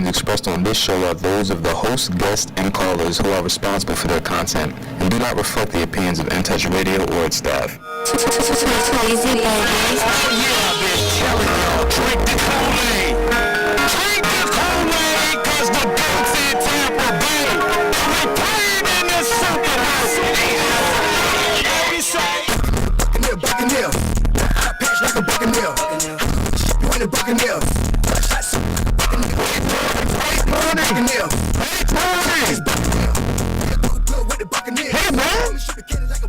opinions expressed on this show are those of the host, guests, and callers who are responsible for their content and do not reflect the opinions of Untitled Chapter or its staff. Crazy babies. Oh yeah, I've been telling y'all, drink the Kool-Aid. Drink the Kool-Aid, cause the Bucks in Tampa Bay. We played in the Super Bowl. Every say. Buccaneer. I patch like a Buccaneer. You ain't a Buccaneer. Hey man,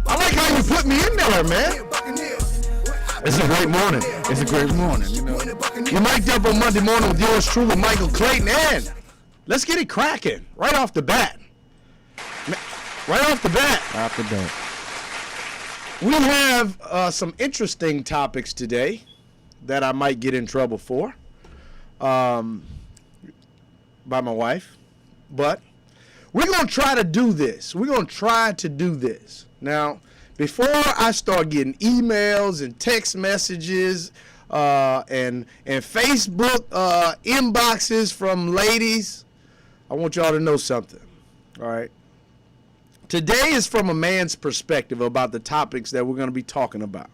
I like how you put me in there, man. It's a great morning. It's a great morning. You know, you're mic'd up on Monday morning with yours truly, Michael Clayton, and let's get it cracking right off the bat. Right off the bat. Off the bat. We have some interesting topics today that I might get in trouble for by my wife, but we're going to try to do this. We're going to try to do this. Now, before I start getting emails and text messages and Facebook inboxes from ladies, I want y'all to know something, all right? Today is from a man's perspective about the topics that we're going to be talking about.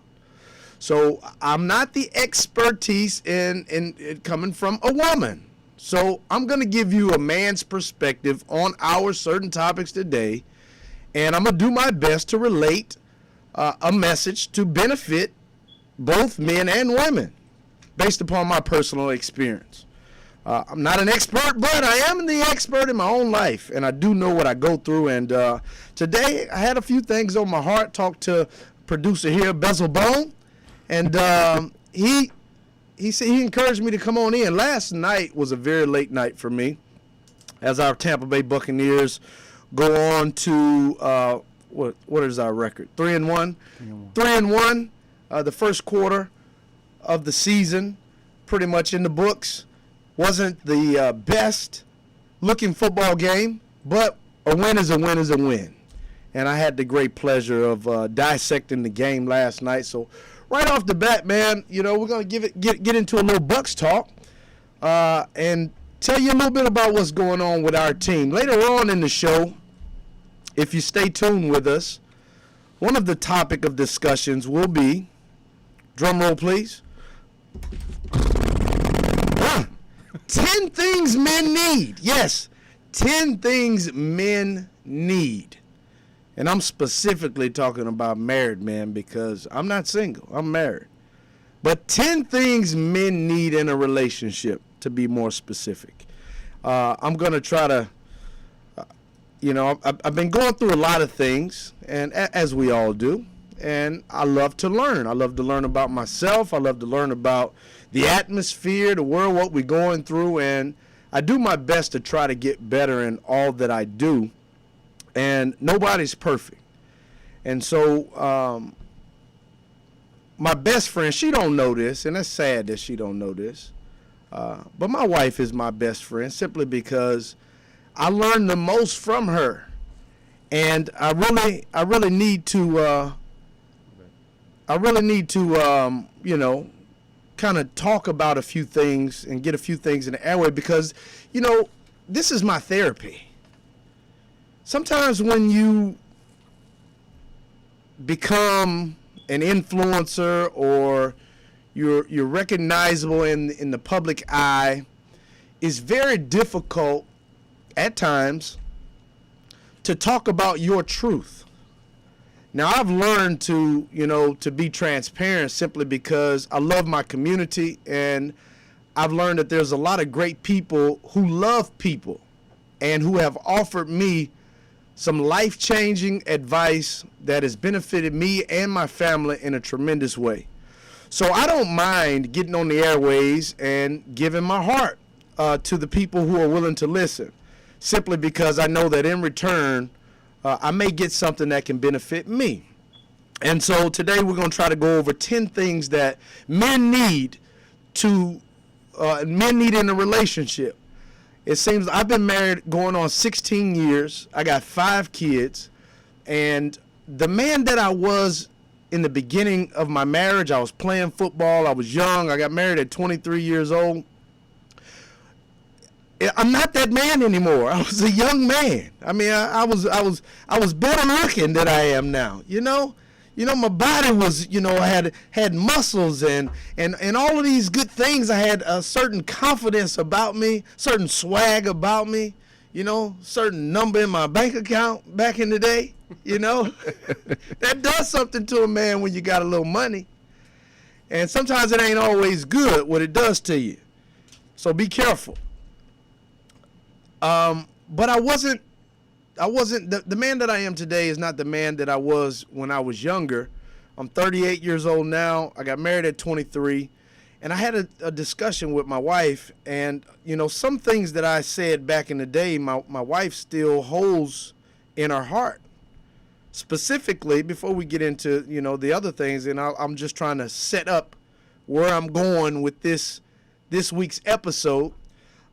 So I'm not the expertise in coming from a woman. So I'm going to give you a man's perspective on our certain topics today, and I'm going to do my best to relate a message to benefit both men and women based upon my personal experience. I'm not an expert, but I am the expert in my own life, and I do know what I go through. And today I had a few things on my heart. Talked to producer here, Bezel Bone, and he said he encouraged me to come on in. Last night was a very late night for me, as our Tampa Bay Buccaneers go on to what is our record? 3-1. 3-1. The first quarter of the season, pretty much in the books. Wasn't the best looking football game, but a win is a win is a win. And I had the great pleasure of dissecting the game last night. So right off the bat, man, you know, we're going to get into a little Bucks talk and tell you a little bit about what's going on with our team. Later on in the show, if you stay tuned with us, one of the topic of discussions will be, drum roll please, 10 things men need. Yes, 10 things men need. And I'm specifically talking about married men because I'm not single. I'm married. But 10 things men need in a relationship, to be more specific. I'm going to try to, I've been going through a lot of things, and as we all do, and I love to learn. I love to learn about myself. I love to learn about the atmosphere, the world, what we're going through, and I do my best to try to get better in all that I do. And nobody's perfect. And so my best friend, she don't know this, and it's sad that she don't know this. But my wife is my best friend simply because I learned the most from her. And I really need to kind of talk about a few things and get a few things in the airway because, this is my therapy. Sometimes when you become an influencer or you're recognizable in the public eye, it's very difficult at times to talk about your truth. Now, I've learned to be transparent simply because I love my community, and I've learned that there's a lot of great people who love people and who have offered me some life-changing advice that has benefited me and my family in a tremendous way. So I don't mind getting on the airways and giving my heart to the people who are willing to listen, simply because I know that in return, I may get something that can benefit me. And so today we're going to try to go over 10 things that men need in a relationship. It seems I've been married going on 16 years. I got 5 kids. And the man that I was in the beginning of my marriage, I was playing football. I was young. I got married at 23 years old. I'm not that man anymore. I was a young man. I mean, I was better looking than I am now. My body was, I had muscles and all of these good things. I had a certain confidence about me, certain swag about me, certain number in my bank account back in the day. That does something to a man when you got a little money. And sometimes it ain't always good what it does to you. So be careful. But I wasn't the man that I am today is not the man that I was when I was younger. I'm 38 years old now. I got married at 23, and I had a discussion with my wife, and some things that I said back in the day, my wife still holds in her heart. Specifically, before we get into the other things, and I'm just trying to set up where I'm going with this week's episode.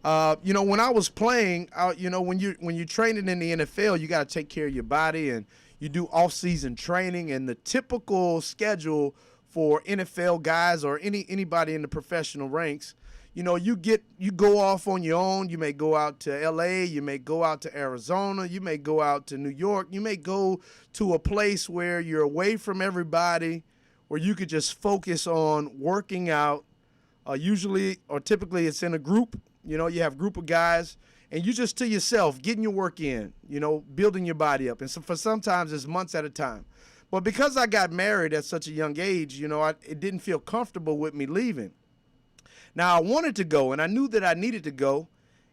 When I was playing, when you're training in the NFL, you got to take care of your body, and you do off-season training. And the typical schedule for NFL guys or anybody in the professional ranks, you go off on your own. You may go out to L.A., you may go out to Arizona, you may go out to New York, you may go to a place where you're away from everybody, where you could just focus on working out. Usually or typically it's in a group. You have a group of guys, and you just to yourself, getting your work in, building your body up. And so for sometimes it's months at a time. But because I got married at such a young age, it didn't feel comfortable with me leaving. Now, I wanted to go, and I knew that I needed to go.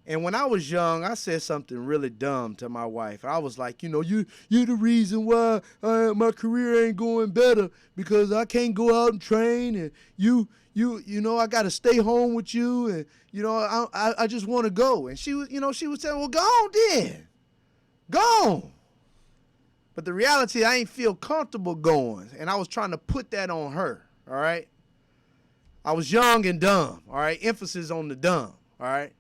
And when I was young, I said something really dumb to my wife. I was like, you're the reason why my career ain't going better, because I can't go out and train, and I got to stay home with you, and I just want to go. And she was saying, well, go on then, go on. But the reality, I ain't feel comfortable going, and I was trying to put that on her. All right, I was young and dumb. All right, emphasis on the dumb. All right.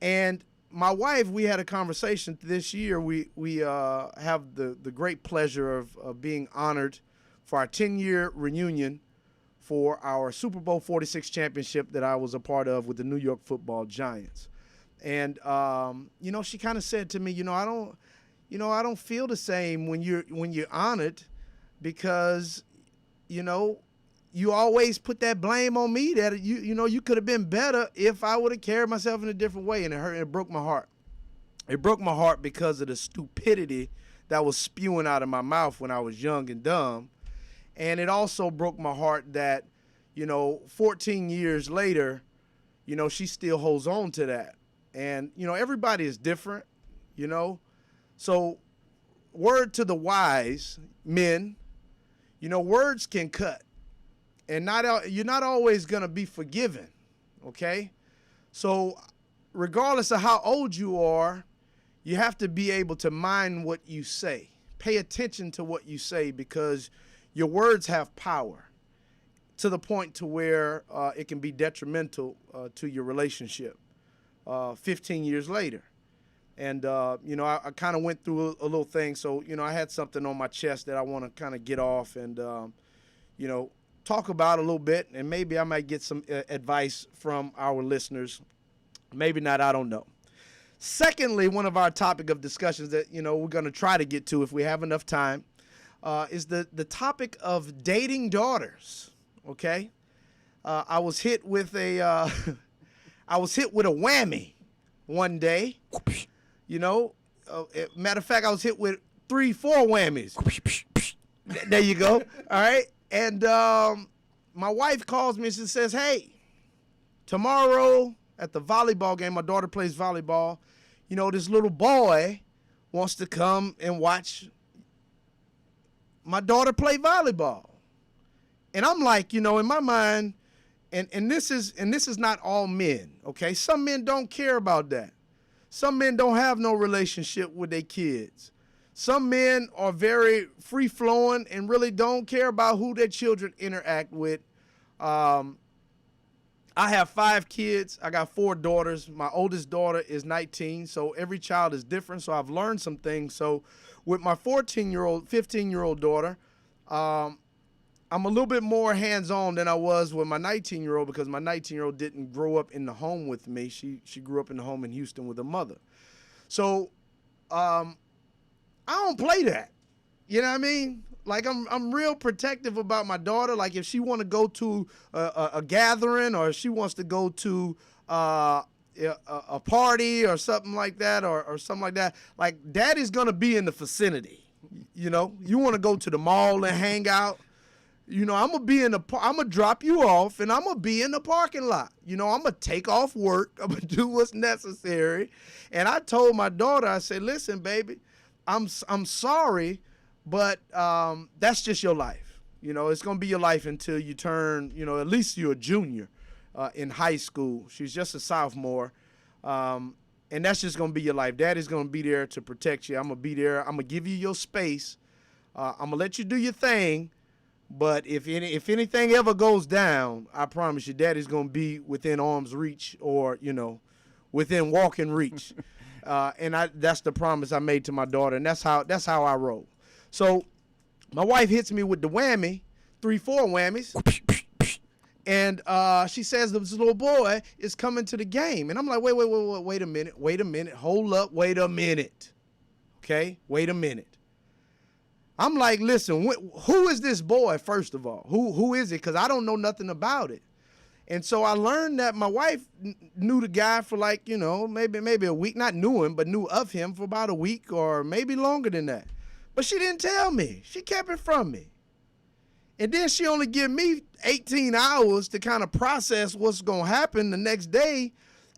And my wife, we had a conversation this year. We have the great pleasure of being honored for our 10-year reunion for our Super Bowl 46 championship that I was a part of with the New York Football Giants. And she kind of said to me, I don't feel the same when you're honored, because you always put that blame on me that you could have been better if I would have carried myself in a different way. And it broke my heart. It broke my heart because of the stupidity that was spewing out of my mouth when I was young and dumb. And it also broke my heart that, 14 years later, she still holds on to that. And, everybody is different, So word to the wise men, words can cut. And you're not always going to be forgiven, okay? So regardless of how old you are, you have to be able to mind what you say. Pay attention to what you say, because your words have power to the point to where it can be detrimental to your relationship 15 years later. And, I kind of went through a little thing. So, I had something on my chest that I want to kind of get off and, talk about a little bit, and maybe I might get some advice from our listeners. Maybe not, I don't know. Secondly, one of our topic of discussions that, we're going to try to get to if we have enough time is the topic of dating daughters, okay? I was hit with a whammy one day, matter of fact, I was hit with 3-4 whammies. There you go, all right? And my wife calls me and she says, hey, tomorrow at the volleyball game, my daughter plays volleyball, this little boy wants to come and watch my daughter play volleyball. And I'm like, in my mind, and this is not all men, okay? Some men don't care about that. Some men don't have no relationship with their kids. Some men are very free-flowing and really don't care about who their children interact with. I have 5 kids. I got 4 daughters. My oldest daughter is 19, so every child is different, so I've learned some things. So with my 15-year-old daughter, I I'm a little bit more hands-on than I was with my 19-year-old because my 19-year-old didn't grow up in the home with me. She grew up in the home in Houston with her mother. So I don't play that. You know what I mean? Like I'm real protective about my daughter. Like if she want to go to a gathering or if she wants to go to a party or something like that or something like that, like daddy's gonna be in the vicinity. You know, you want to go to the mall and hang out. You know, I'm gonna drop you off and I'm gonna be in the parking lot. You know, I'm gonna take off work. I'm gonna do what's necessary. And I told my daughter, I said, listen, baby, I'm sorry, but that's just your life. You know, it's gonna be your life until you turn, you know, at least you're a junior in high school. She's just a sophomore. And that's just gonna be your life. Daddy's gonna be there to protect you. I'm gonna be there. I'm gonna give you your space. I'm gonna let you do your thing. But if anything ever goes down, I promise you, Daddy's gonna be within arm's reach, or you know, within walking reach. And that's the promise I made to my daughter, and that's how I roll. So my wife hits me with the whammy, 3-4 whammies, and she says this little boy is coming to the game, and I'm like, wait a minute, hold up, wait a minute, okay, wait a minute. I'm like, listen, who is this boy, first of all? Who is it? Because I don't know nothing about it. And so I learned that my wife knew the guy for like, you know, maybe a week. Not knew him, but knew of him for about a week or maybe longer than that. But she didn't tell me. She kept it from me. And then she only gave me 18 hours to kind of process what's going to happen the next day.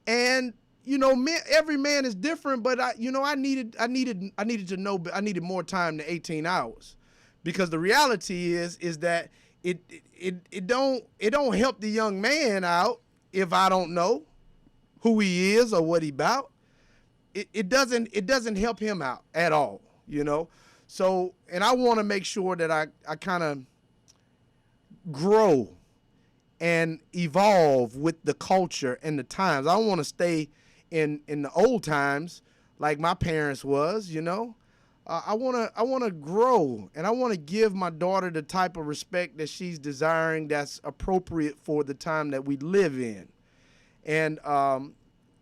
And you know, every man is different, but I needed to know, but I needed more time than 18 hours, because the reality is that it don't help the young man out if I don't know who he is or what he about. It doesn't help him out at all, you know. So, and I want to make sure that I kind of grow and evolve with the culture and the times. I don't want to stay in the old times like my parents was, you know. I want to grow, and I want to give my daughter the type of respect that she's desiring that's appropriate for the time that we live in. And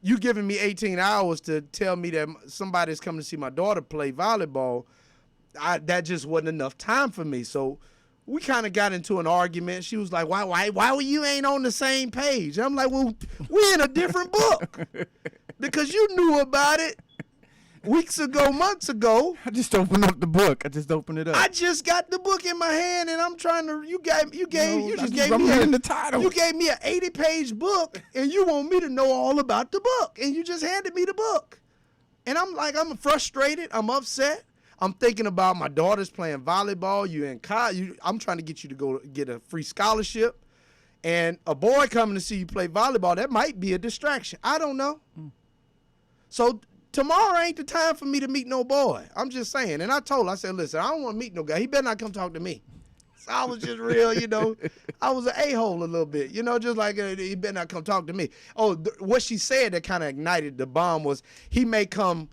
you giving me 18 hours to tell me that somebody's coming to see my daughter play volleyball, that just wasn't enough time for me. So we kind of got into an argument. She was like, why you ain't on the same page? I'm like, well, we in a different book, because you knew about it weeks ago, months ago. I just opened up the book. I just opened it up. I just got the book in my hand, and I'm trying to. You gave me the title. You gave me an 80-page book, and you want me to know all about the book, and you just handed me the book, and I'm like, I'm frustrated. I'm upset. I'm thinking about my daughter's playing volleyball. You in college. I'm trying to get you to go get a free scholarship, and a boy coming to see you play volleyball, that might be a distraction. I don't know. So tomorrow ain't the time for me to meet no boy. I'm just saying. And I said, listen, I don't want to meet no guy. He better not come talk to me. So I was just real, you know. I was an a-hole a little bit, you know, just like he better not come talk to me. Oh, what she said that kind of ignited the bomb was he may come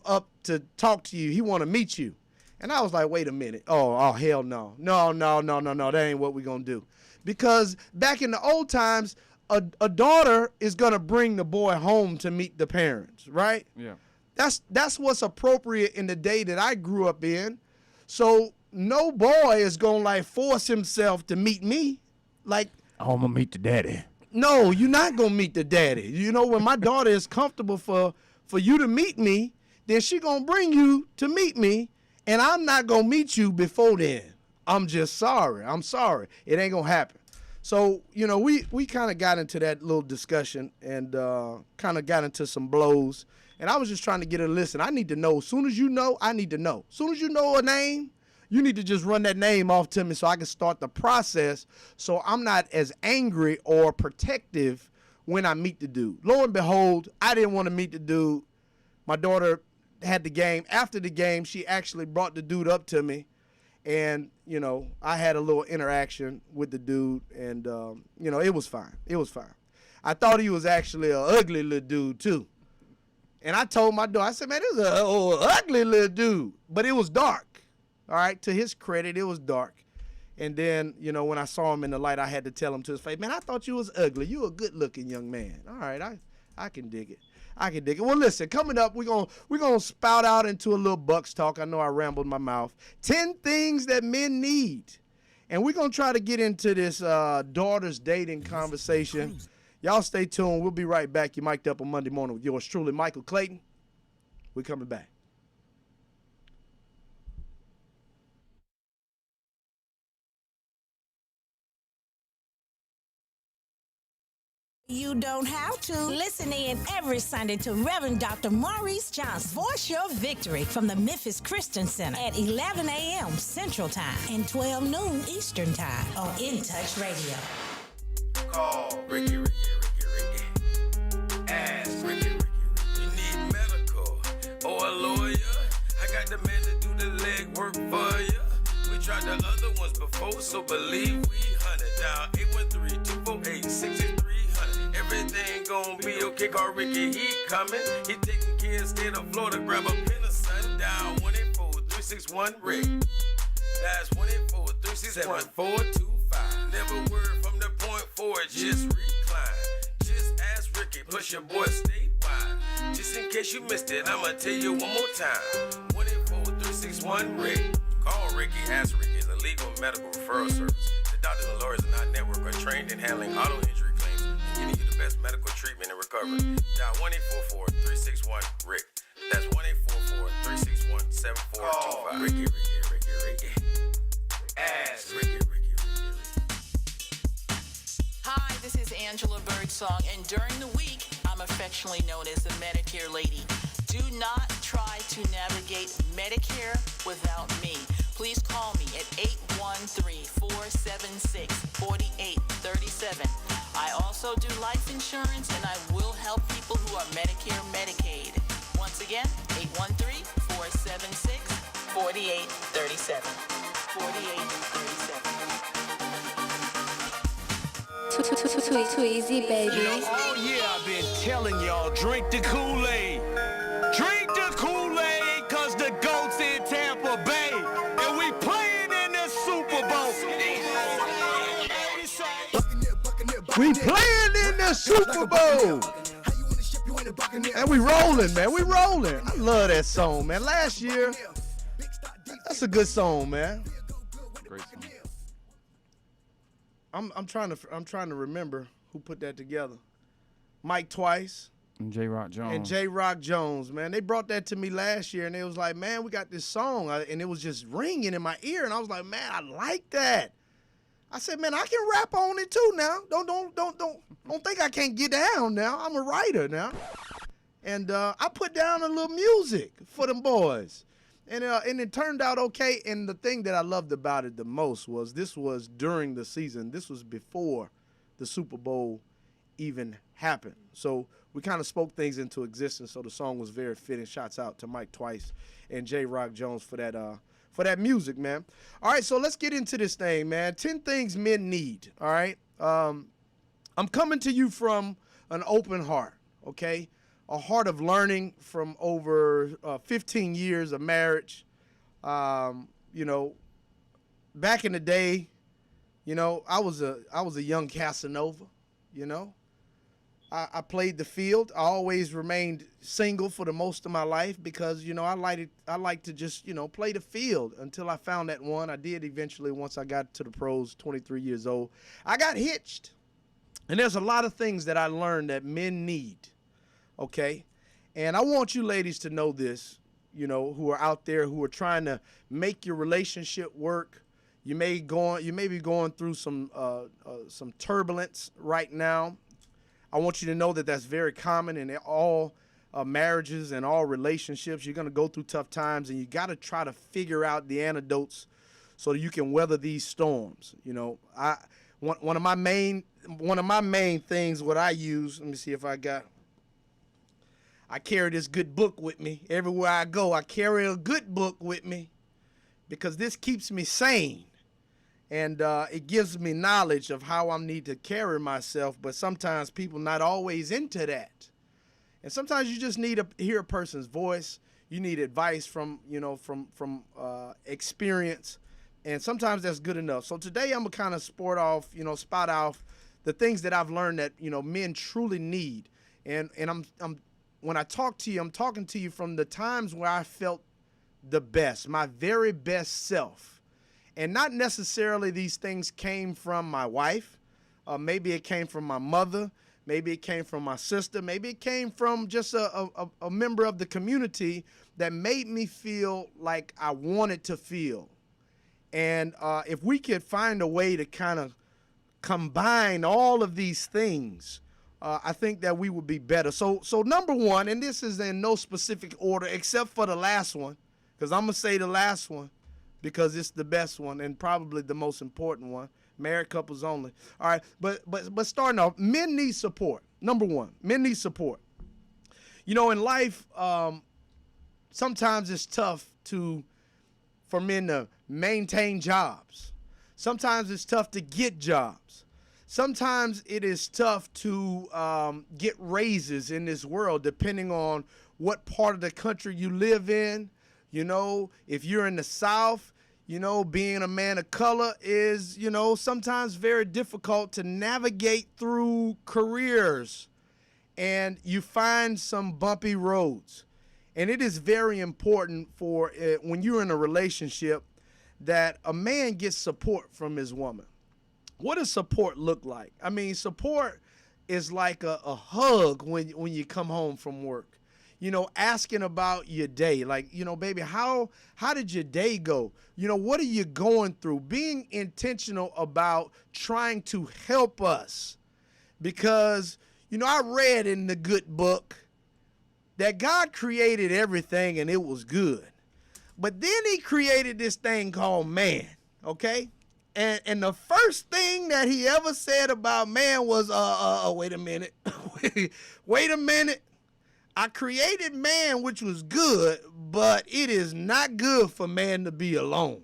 up to talk to you. He want to meet you. And I was like, wait a minute. Oh, hell no. No. That ain't what we're going to do. Because back in the old times, a daughter is going to bring the boy home to meet the parents, right? Yeah. That's what's appropriate in the day that I grew up in. So no boy is going to like force himself to meet me. Like, I'm going to meet the daddy. No, you're not going to meet the daddy. You know, when my daughter is comfortable for you to meet me, then she going to bring you to meet me, and I'm not going to meet you before then. I'm just sorry. I'm sorry. It ain't going to happen. So, you know, we kind of got into that little discussion and kind of got into some blows. And I was just trying to get her to listen. I need to know. As soon as you know, I need to know. As soon as you know a name, you need to just run that name off to me so I can start the process so I'm not as angry or protective when I meet the dude. Lo and behold, I didn't want to meet the dude. My daughter had the game. After the game, she actually brought the dude up to me. And, you know, I had a little interaction with the dude. And, you know, it was fine. It was fine. I thought he was actually an ugly little dude, too. And I told my daughter, I said, man, this is an ugly little dude. But it was dark. All right. To his credit, it was dark. And then, you know, when I saw him in the light, I had to tell him to his face, man, I thought you was ugly. You a good-looking young man. All right, I can dig it. I can dig it. Well, listen, coming up, we're gonna spout out into a little Bucks talk. I know I rambled my mouth. 10 things that men need. And we're going to try to get into this daughters dating conversation. Y'all stay tuned. We'll be right back. You mic'd up on Monday morning with yours truly, Michael Clayton. We're coming back. You don't have to. Listen in every Sunday to Reverend Dr. Maurice Johnson. Voice your victory from the Memphis Christian Center at 11 a.m. Central Time and 12 noon Eastern Time on In Touch Radio. Call Ricky. Ask Ricky. You need medical or a lawyer? I got the man to do the legwork for you. We tried the other ones before, so believe we hunted down 813-248-6300. Everything gon' be okay, call Ricky, he coming. He taking care of state of Florida, grab a pen of sundown. 184-361-RICK. That's 184-361-7425. Never word from the point forward, just recline. Just ask Ricky, plus your boy statewide. Just in case you missed it, I'ma tell you one more time. 184-361-RICK. Call Ricky, ask Ricky, is a legal medical referral service. The doctors and lawyers in our network are trained in handling auto injury claims and getting you the best medical treatment and recovery. Dial 1-844-361-RICK. That's 1-844-361-7425. Ricky. Ask Ricky. Hi, this is Angela Birdsong, and during the week, I'm affectionately known as the Medicare lady. Do not try to navigate Medicare without me. Please call me at 813-476-4837. I also do life insurance, and I will help people who are Medicare, Medicaid. Once again, 813-476-4837. 4837. Too easy, baby. Oh yeah, I've been telling y'all, drink the Kool-Aid. Drink the Kool-Aid, cause the GOAT's in Tampa Bay. And we playing in the Super Bowl. We playing in the Super Bowl. And we rolling, man. We rolling. I love that song, man. Last year, that's a good song, man. Great song. I'm trying to remember who put that together. Mike Twice And J. Rock Jones. and J. Rock Jones, man. They brought that to me last year, and they was like, man, we got this song, and it was just ringing in my ear, and I was like, man, I like that. I said, man, I can rap on it too now. Don't think I can't get down now. I'm a writer now, and I put down a little music for them boys. And it turned out okay. And the thing that I loved about it the most was this was during the season. This was before the Super Bowl even happened. So we kind of spoke things into existence. So the song was very fitting. Shouts out to Mike Twice and J. Rock Jones for that music, man. All right, so let's get into this thing, man. 10 things men need. All right. I'm coming to you from an open heart. Okay. A heart of learning from over 15 years of marriage. You know, back in the day, you know, I was a young Casanova. You know, I played the field. I always remained single for the most of my life because, you know, I like to just, you know, play the field until I found that one. I did eventually once I got to the pros, 23 years old. I got hitched, and there's a lot of things that I learned that men need. Okay, and I want you ladies to know this, you know, who are out there who are trying to make your relationship work. You may be going through some turbulence right now. I want you to know that that's very common in all marriages and all relationships. You're going to go through tough times, and you got to try to figure out the antidotes so that you can weather these storms. You know, one of my main things what I use. Let me see if I carry this good book with me. Everywhere I go, I carry a good book with me because this keeps me sane. And it gives me knowledge of how I need to carry myself. But sometimes people not always into that. And sometimes you just need to hear a person's voice. You need advice from experience. And sometimes that's good enough. So today I'm gonna kind of spot off the things that I've learned that, men truly need. And I'm when I talk to you, I'm talking to you from the times where I felt the best, my very best self. And not necessarily these things came from my wife. Maybe it came from my mother. Maybe it came from my sister. Maybe it came from just a member of the community that made me feel like I wanted to feel. And if we could find a way to kind of combine all of these things, I think that we would be better. So number one, and this is in no specific order except for the last one, because I'm going to say the last one because it's the best one and probably the most important one. Married couples only. All right, but starting off, men need support. Number one, men need support. In life, sometimes it's tough for men to maintain jobs. Sometimes it's tough to get jobs. Sometimes it is tough to get raises in this world, depending on what part of the country you live in. If you're in the South, being a man of color is, sometimes very difficult to navigate through careers, and you find some bumpy roads. And it is very important for when you're in a relationship that a man gets support from his woman. What does support look like? I mean, support is like a hug when you come home from work. Asking about your day, like, baby, how did your day go? What are you going through? Being intentional about trying to help us, because, I read in the good book that God created everything and it was good. But then he created this thing called man, okay? And the first thing that he ever said about man was, wait a minute. Wait a minute. I created man, which was good, but it is not good for man to be alone.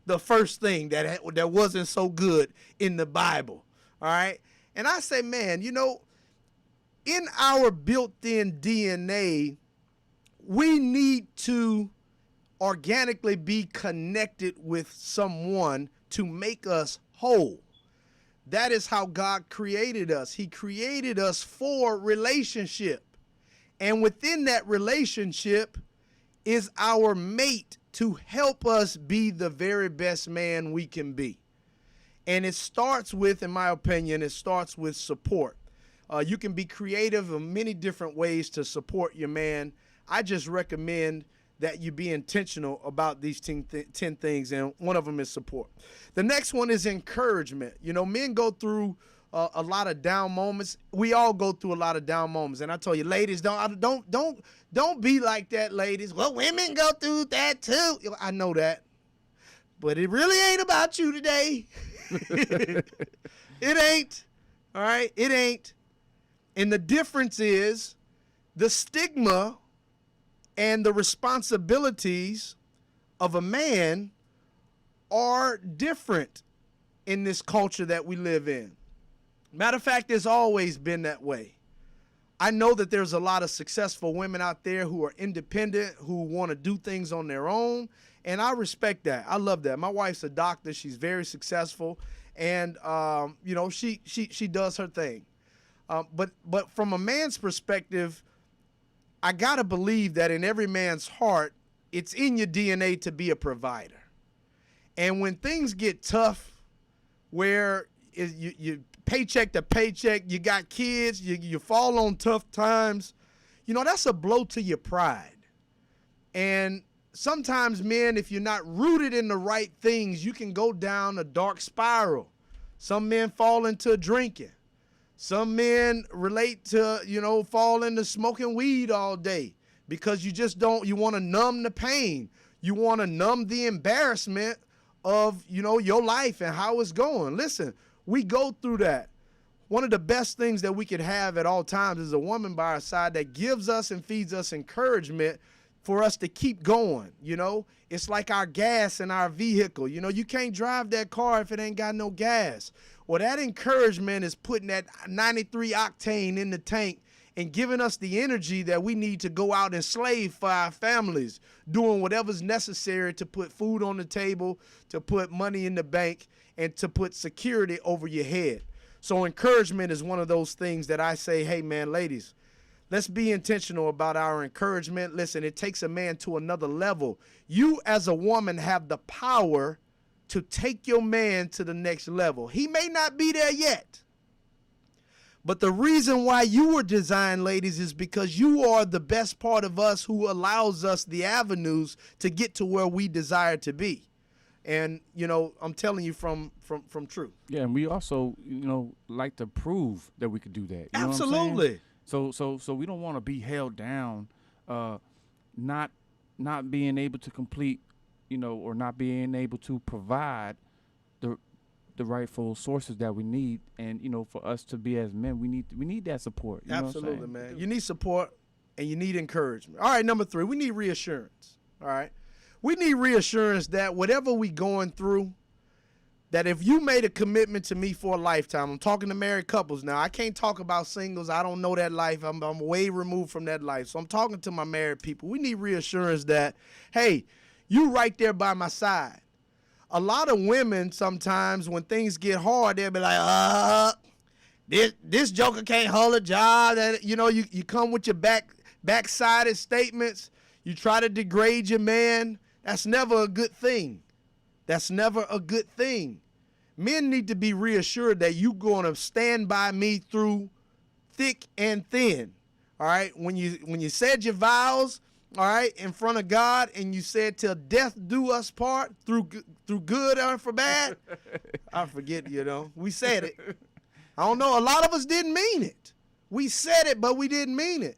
The first thing that wasn't so good in the Bible, all right? And I say, man, in our built-in DNA, we need to organically be connected with someone to make us whole. That is how God created us. He created us for relationship. And within that relationship is our mate to help us be the very best man we can be. And it starts with, in my opinion, support. You can be creative in many different ways to support your man. I just recommend that you be intentional about these 10 things, and one of them is support. The next one is encouragement. Men go through a lot of down moments. We all go through a lot of down moments, and I tell you, ladies, don't be like that, ladies. Well, women go through that too. I know that, but it really ain't about you today. It ain't. All right, it ain't. And the difference is the stigma and the responsibilities of a man are different in this culture that we live in. Matter of fact, it's always been that way. I know that there's a lot of successful women out there who are independent, who want to do things on their own, and I respect that. I love that. My wife's a doctor. She's very successful, and she does her thing. But from a man's perspective, I gotta believe that in every man's heart, it's in your DNA to be a provider. And when things get tough, where you paycheck to paycheck, you got kids, you fall on tough times, that's a blow to your pride. And sometimes, men, if you're not rooted in the right things, you can go down a dark spiral. Some men fall into drinking. Some men relate to, fall into smoking weed all day because you want to numb the pain. You want to numb the embarrassment of, your life and how it's going. Listen, we go through that. One of the best things that we could have at all times is a woman by our side that gives us and feeds us encouragement for us to keep going. It's like our gas in our vehicle. You can't drive that car if it ain't got no gas. Well, that encouragement is putting that 93 octane in the tank and giving us the energy that we need to go out and slave for our families, doing whatever's necessary to put food on the table, to put money in the bank, and to put security over your head. So encouragement is one of those things that I say, hey, man, ladies, let's be intentional about our encouragement. Listen, it takes a man to another level. You as a woman have the power to take your man to the next level. He may not be there yet. But the reason why you were designed, ladies, is because you are the best part of us who allows us the avenues to get to where we desire to be. And, you know, I'm telling you from truth. Yeah, and we also, like to prove that we could do that. You know what I'm Absolutely. saying? So we don't want to be held down, not being able to complete, or not being able to provide the rightful sources that we need. And, for us to be as men, we need that support. You know what I'm Absolutely, saying? man. You need support and you need encouragement. All right, number 3, we need reassurance. All right. We need reassurance that whatever we going through, that if you made a commitment to me for a lifetime, I'm talking to married couples now. I can't talk about singles. I don't know that life. I'm way removed from that life. So I'm talking to my married people. We need reassurance that, hey, you right there by my side. A lot of women sometimes when things get hard, they'll be like, this joker can't hold a job. That you come with your backsided statements. You try to degrade your man. That's never a good thing. That's never a good thing. Men need to be reassured that you're going to stand by me through thick and thin. All right. When you said your vows, all right, in front of God, and you said till death do us part, through good or for bad. I forget, we said it. I don't know. A lot of us didn't mean it. We said it, but we didn't mean it.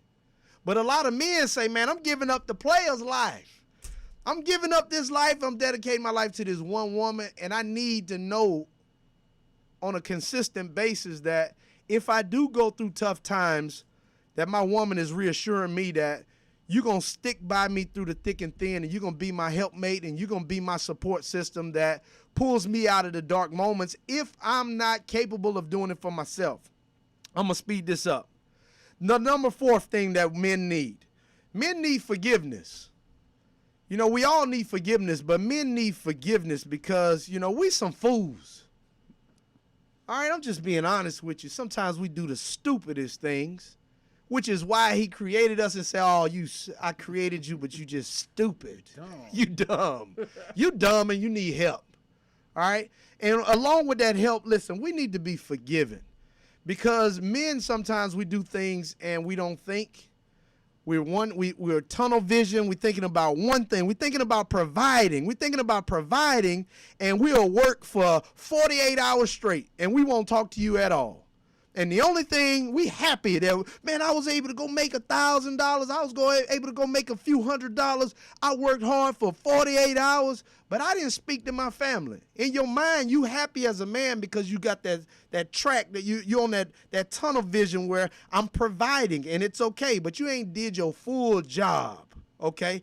But a lot of men say, man, I'm giving up the player's life. I'm giving up this life. I'm dedicating my life to this one woman, and I need to know on a consistent basis that if I do go through tough times, that my woman is reassuring me that you're going to stick by me through the thick and thin, and you're going to be my helpmate, and you're going to be my support system that pulls me out of the dark moments if I'm not capable of doing it for myself. I'm going to speed this up. The number 4th thing that men need forgiveness. We all need forgiveness, but men need forgiveness because, we some fools. All right, I'm just being honest with you. Sometimes we do the stupidest things, which is why he created us and said, I created you, but you just stupid. You dumb. You dumb and you need help. All right? And along with that help, listen, we need to be forgiven because men, sometimes we do things and we don't think. We're tunnel vision. We're thinking about one thing. We're thinking about providing. And we'll work for 48 hours straight, and we won't talk to you at all. And the only thing we happy that, man, I was able to go make $1,000. I was able to go make a few $100s. I worked hard for 48 hours, but I didn't speak to my family. In your mind, you happy as a man because you got that track that you're on that tunnel vision where I'm providing, and it's okay, but you ain't did your full job, okay?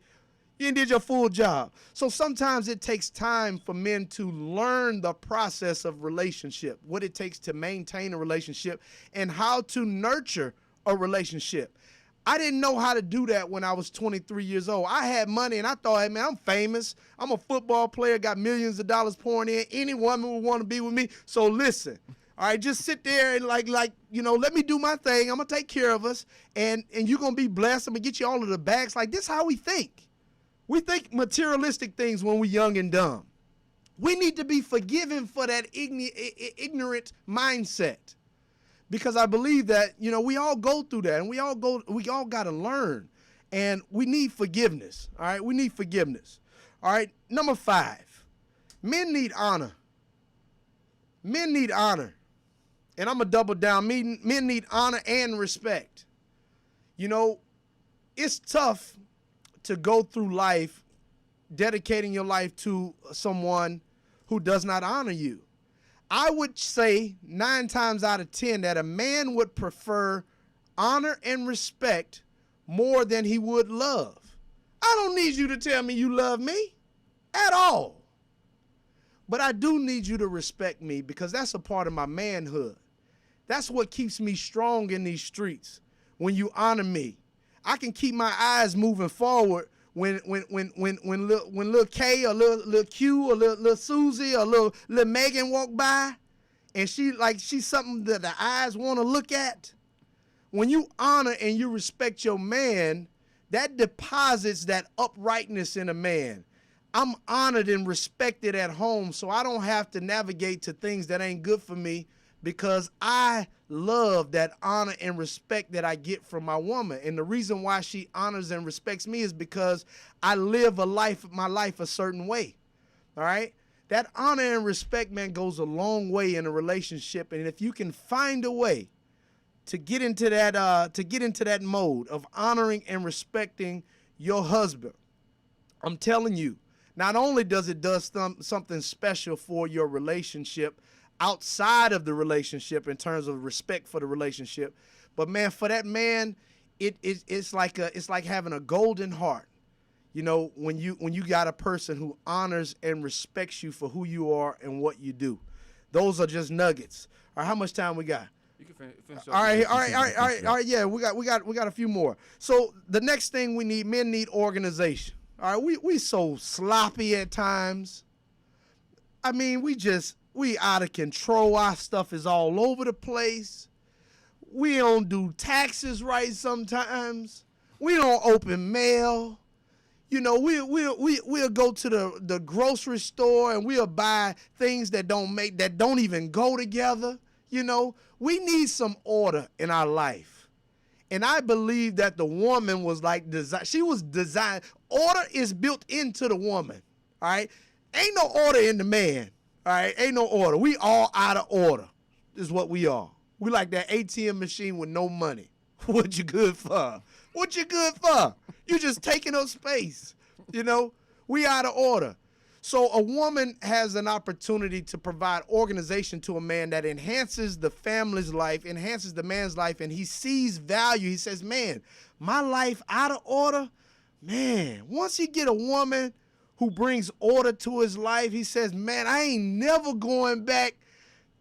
You ain't did your full job. So sometimes it takes time for men to learn the process of relationship, what it takes to maintain a relationship, and how to nurture a relationship. I didn't know how to do that when I was 23 years old. I had money, and I thought, hey, man, I'm famous. I'm a football player, got millions of dollars pouring in. Any woman would want to be with me. So listen, all right, just sit there and let me do my thing. I'm going to take care of us, and you're going to be blessed. I'm going to get you all of the bags. Like, this is how we think. We think materialistic things when we're young and dumb. We need to be forgiven for that ignorant mindset, because I believe that, we all go through that, and we all got to learn, and we need forgiveness. All right. We need forgiveness. All right. Number 5, men need honor. Men need honor. And I'm going to double down. Men need honor and respect. It's tough to go through life dedicating your life to someone who does not honor you. I would say 9 times out of 10 that a man would prefer honor and respect more than he would love. I don't need you to tell me you love me at all. But I do need you to respect me, because that's a part of my manhood. That's what keeps me strong in these streets. when you honor me. I can keep my eyes moving forward when little K or little Q or little Susie or little Megan walk by, and she's something that the eyes want to look at. When you honor and you respect your man, that deposits that uprightness in a man. I'm honored and respected at home, so I don't have to navigate to things that ain't good for me, because I love that honor and respect that I get from my woman. And the reason why she honors and respects me is because I live my life a certain way. All right? That honor and respect, man, goes a long way in a relationship. And if you can find a way to get into that mode of honoring and respecting your husband, I'm telling you, not only does it do something special for your relationship outside of the relationship in terms of respect for the relationship, but man, for that man, it's like having a golden heart. You know, when you got a person who honors and respects you for who you are and what you do. Those are just nuggets. All right, how much time we got? You can finish. All right. Yeah, we got a few more. So the next thing men need organization. All right, we so sloppy at times. I mean, we out of control. Our stuff is all over the place. We don't do taxes right sometimes. We don't open mail. You know, we'll go to the grocery store and we'll buy things that don't even go together. You know, we need some order in our life. And I believe that the woman was like designed. She was designed. Order is built into the woman. All right. Ain't no order in the man. All right. Ain't no order. We all out of order is what we are. We like that ATM machine with no money. What you good for? What you good for? You just taking up space. You know, we out of order. So a woman has an opportunity to provide organization to a man that enhances the family's life, enhances the man's life, and he sees value. He says, man, my life out of order, man, once he get a woman who brings order to his life, he says, man, I ain't never going back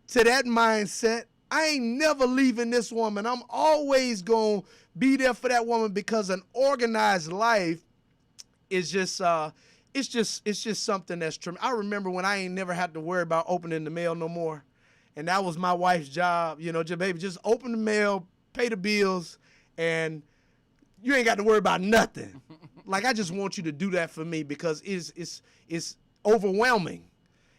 to that mindset. I ain't never leaving this woman. I'm always going to be there for that woman, because an organized life is just it's just something that's true. I remember when I ain't never had to worry about opening the mail no more. And that was my wife's job. You know, just open the mail, pay the bills, and you ain't got to worry about nothing. Like, I just want you to do that for me, because it's overwhelming.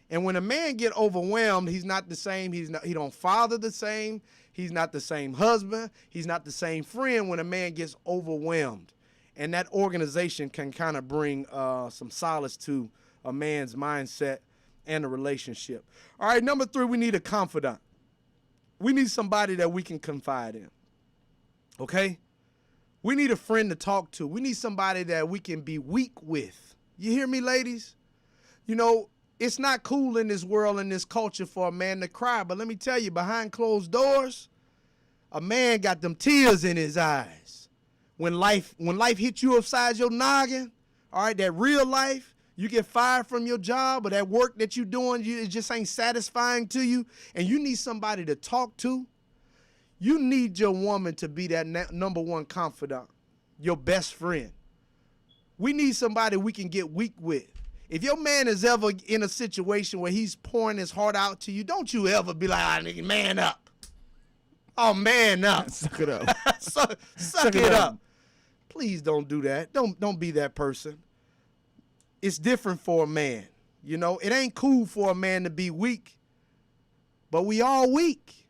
And when a man get overwhelmed, he's not the same. He don't father the same. He's not the same husband. He's not the same friend when a man gets overwhelmed. And that organization can kind of bring some solace to a man's mindset and a relationship. All right, number 3, we need a confidant. We need somebody that we can confide in, okay? We need a friend to talk to. We need somebody that we can be weak with. You hear me, ladies? You know, it's not cool in this world, in this culture, for a man to cry. But let me tell you, behind closed doors, a man got them tears in his eyes. When life hits you upside your noggin, all right, that real life, you get fired from your job, or that work that you're doing, it just ain't satisfying to you, and you need somebody to talk to. You need your woman to be that number one confidant, your best friend. We need somebody we can get weak with. If your man is ever in a situation where he's pouring his heart out to you, don't you ever be like, nigga, man up. Oh, man up. Suck it up. Suck it up. Please don't do that. Don't be that person. It's different for a man. You know, it ain't cool for a man to be weak, but we all weak.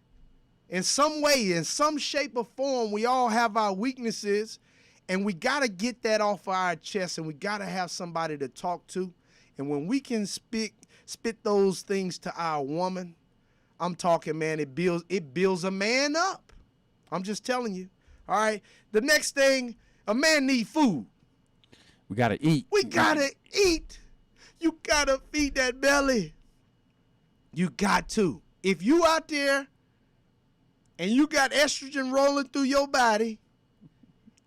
In some way, in some shape or form, we all have our weaknesses, and we got to get that off our chest, and we got to have somebody to talk to. And when we can spit those things to our woman, I'm talking, man, it builds a man up. I'm just telling you. All right. The next thing, a man need food. We got to eat. We got to eat. You got to feed that belly. You got to. If you out there and you got estrogen rolling through your body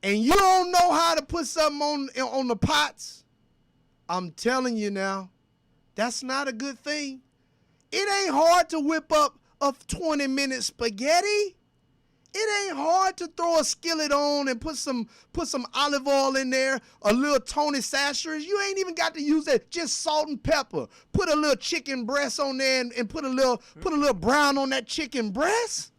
and you don't know how to put something on the pots, I'm telling you now, that's not a good thing. It ain't hard to whip up a 20-minute spaghetti. It ain't hard to throw a skillet on and put some olive oil in there, a little Tony Sashers. You ain't even got to use that. Just salt and pepper. Put a little chicken breast on there and put a little brown on that chicken breast.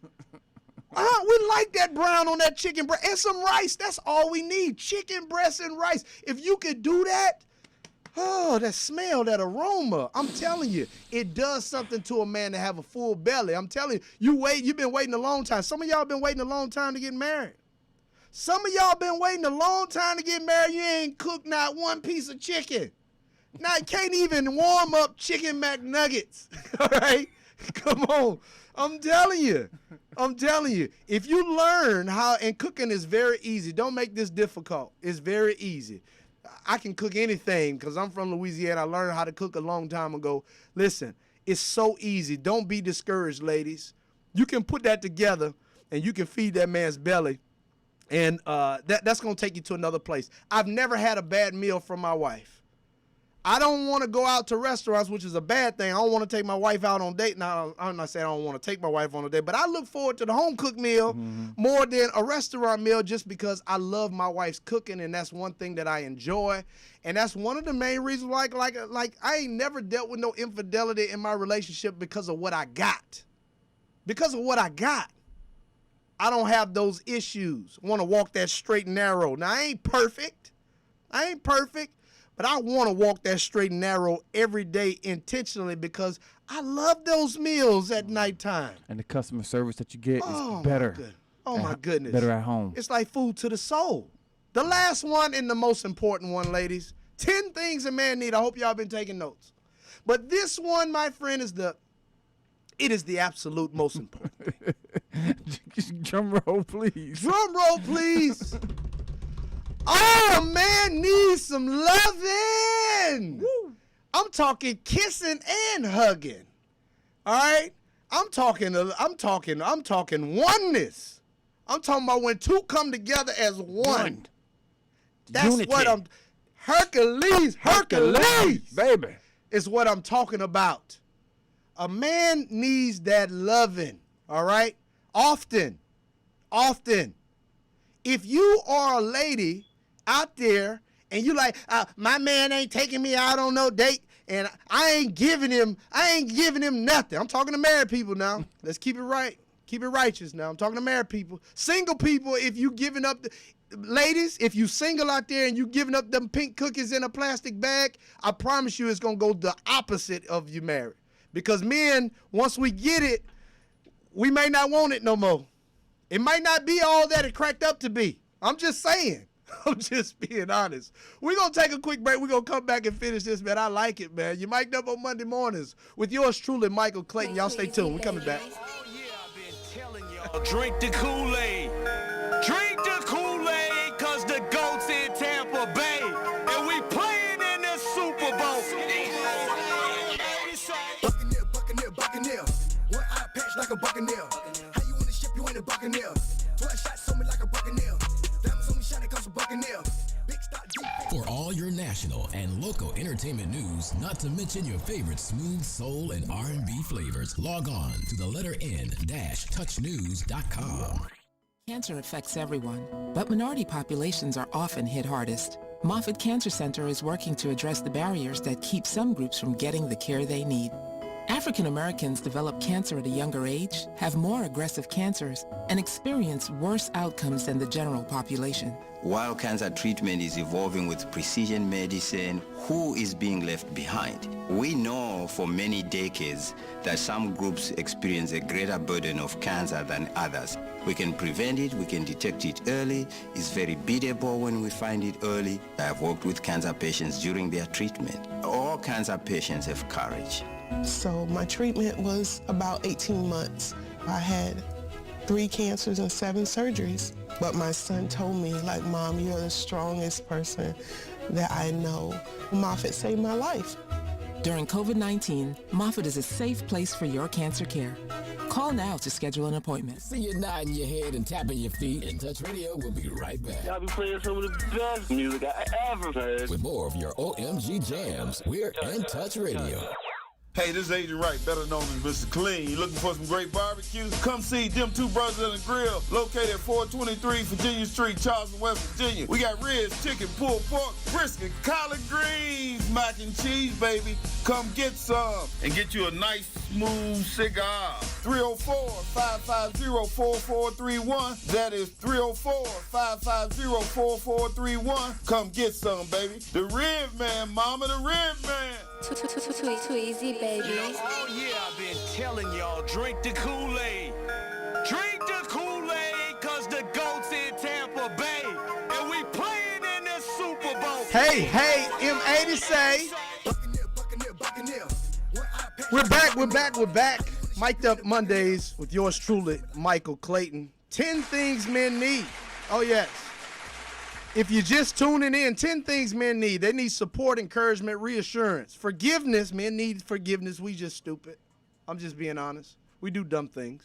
We like that brown on that chicken breast and some rice. That's all we need. Chicken breast and rice. If you could do that, oh, that smell, that aroma. I'm telling you, it does something to a man to have a full belly. I'm telling you, you've been waiting a long time. Some of y'all been waiting a long time to get married. Some of y'all been waiting a long time to get married. You ain't cooked not one piece of chicken. Now, you can't even warm up chicken McNuggets. All right? Come on. I'm telling you. If you learn how, and cooking is very easy. Don't make this difficult. It's very easy. I can cook anything because I'm from Louisiana. I learned how to cook a long time ago. Listen, it's so easy. Don't be discouraged, ladies. You can put that together and you can feed that man's belly. And that's going to take you to another place. I've never had a bad meal from my wife. I don't want to go out to restaurants, which is a bad thing. I don't want to take my wife out on a date. Now, I'm not saying I don't want to take my wife on a date, but I look forward to the home-cooked meal more than a restaurant meal just because I love my wife's cooking, and that's one thing that I enjoy. And that's one of the main reasons, like I ain't never dealt with no infidelity in my relationship because of what I got. Because of what I got. I don't have those issues. I want to walk that straight and narrow. Now, I ain't perfect. But I want to walk that straight and narrow every day intentionally because I love those meals at nighttime. And the customer service that you get is better. My goodness. Better at home. It's like food to the soul. The last one and the most important one, ladies. 10 things a man need. I hope y'all been taking notes. But this one, my friend, is the absolute most important thing. Drum roll, please. Drum roll, please. Oh, a man needs some loving. Woo. I'm talking kissing and hugging. All right? I'm talking oneness. I'm talking about when two come together as one. That's Unity. What I'm Hercules, baby. Is what I'm talking about. A man needs that loving, all right? Often. If you are a lady out there and you like, my man ain't taking me out on no date and I ain't giving him nothing. I'm talking to married people now. Let's keep it right. Keep it righteous now. I'm talking to married people. Single people, if you giving up, ladies, if you single out there and you giving up them pink cookies in a plastic bag, I promise you it's going to go the opposite of you married. Because men, once we get it, we may not want it no more. It might not be all that it cracked up to be. I'm just saying. I'm just being honest. We're going to take a quick break. We're going to come back and finish this, man. I like it, man. You mic'd up on Monday mornings with yours truly, Michael Clayton. Y'all stay tuned. We're coming back. Oh, yeah, I've been telling y'all. Drink the Kool-Aid. Drink the Kool-Aid, because the GOAT's in Tampa Bay. And we playing in the Super Bowl. Buccaneer. One eye patch like a Buccaneer. How you on the ship, you ain't a Buccaneer. 12 shots on me like a Buccaneer. Diamonds on me shining cause a Buccaneer. Big stock deep. For all your national and local entertainment news, not to mention your favorite smooth soul and R&B flavors, log on to the letter N-touchnews.com. Cancer affects everyone, but minority populations are often hit hardest. Moffitt Cancer Center is working to address the barriers that keep some groups from getting the care they need. African Americans develop cancer at a younger age, have more aggressive cancers, and experience worse outcomes than the general population. While cancer treatment is evolving with precision medicine, who is being left behind? We know for many decades that some groups experience a greater burden of cancer than others. We can prevent it, we can detect it early. It's very beatable when we find it early. I have worked with cancer patients during their treatment. All cancer patients have courage. So my treatment was about 18 months. I had 3 cancers and 7 surgeries. But my son told me, like, Mom, you're the strongest person that I know. Moffitt saved my life. During COVID-19, Moffitt is a safe place for your cancer care. Call now to schedule an appointment. See you nodding your head and tapping your feet. In Touch Radio will be right back. Y'all be playing some of the best music I ever heard. With more of your OMG jams, we're In Touch Radio. Hey, this is Agent Wright, better known as Mr. Clean. You looking for some great barbecue? Come see them two brothers in the grill, located at 423 Virginia Street, Charleston, West Virginia. We got ribs, chicken, pulled pork, brisket, collard greens, mac and cheese, baby. Come get some and get you a nice, smooth cigar. 304-550-4431. That is 304-550-4431. Come get some, baby. The Rib Man, mama, the Rib Man. Too easy, baby. Oh yeah, I've been telling y'all, drink the Kool-Aid. Drink the Kool-Aid, cause the GOAT's in Tampa Bay. And we playing in the Super Bowl. Hey, M80 say. We're back. Mic'd Up Mondays with yours truly, Michael Clayton. 10 things men need. Oh, yes. If you're just tuning in, 10 things men need. They need support, encouragement, reassurance. Forgiveness. Men need forgiveness. We just stupid. I'm just being honest. We do dumb things.